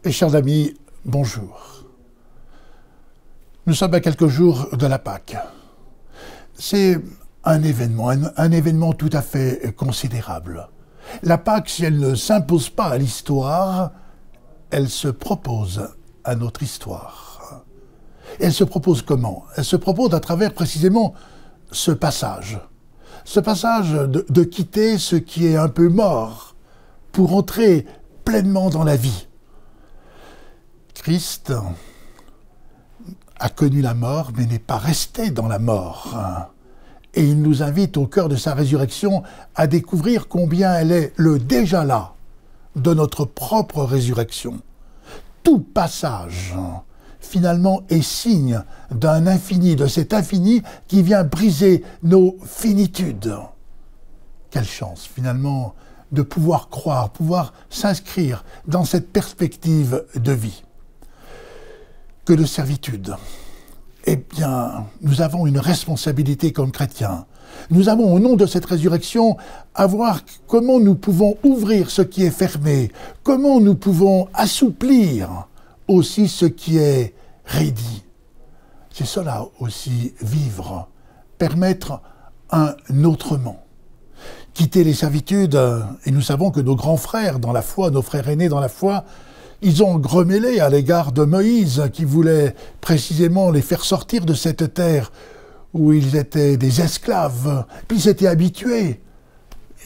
Et chers amis, bonjour. Nous sommes à quelques jours de la Pâque. C'est un événement tout à fait considérable. La Pâque, si elle ne s'impose pas à l'histoire, elle se propose à notre histoire. Et elle se propose comment? Elle se propose à travers précisément ce passage. Ce passage de quitter ce qui est un peu mort pour entrer pleinement dans la vie. Christ a connu la mort, mais n'est pas resté dans la mort. Et il nous invite au cœur de sa résurrection à découvrir combien elle est le déjà là de notre propre résurrection. Tout passage, finalement, est signe d'un infini, de cet infini qui vient briser nos finitudes. Quelle chance, finalement, de pouvoir croire, pouvoir s'inscrire dans cette perspective de vie. Que de servitude. Eh bien, nous avons une responsabilité comme chrétiens. Nous avons, au nom de cette résurrection, à voir comment nous pouvons ouvrir ce qui est fermé, comment nous pouvons assouplir aussi ce qui est raidi. C'est cela aussi, vivre, permettre un autrement. Quitter les servitudes, et nous savons que nos grands frères dans la foi, nos frères aînés dans la foi, ils ont grommelé à l'égard de Moïse, qui voulait précisément les faire sortir de cette terre où ils étaient des esclaves, puis ils s'étaient habitués.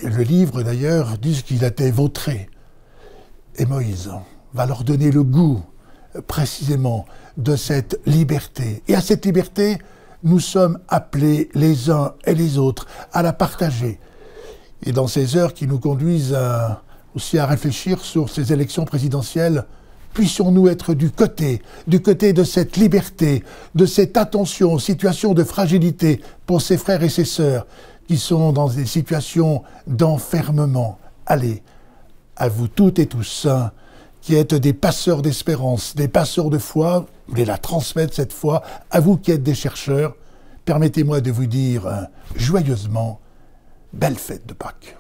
Et le livre, d'ailleurs, dit qu'il était vautré. Et Moïse va leur donner le goût, précisément, de cette liberté. Et à cette liberté, nous sommes appelés les uns et les autres à la partager. Et dans ces heures qui nous conduisent aussi à réfléchir sur ces élections présidentielles, puissions-nous être du côté de cette liberté, de cette attention aux situations de fragilité pour ces frères et ces sœurs qui sont dans des situations d'enfermement. Allez, à vous toutes et tous, qui êtes des passeurs d'espérance, des passeurs de foi, vous voulez la transmettre cette foi, à vous qui êtes des chercheurs, permettez-moi de vous dire joyeusement, belle fête de Pâques.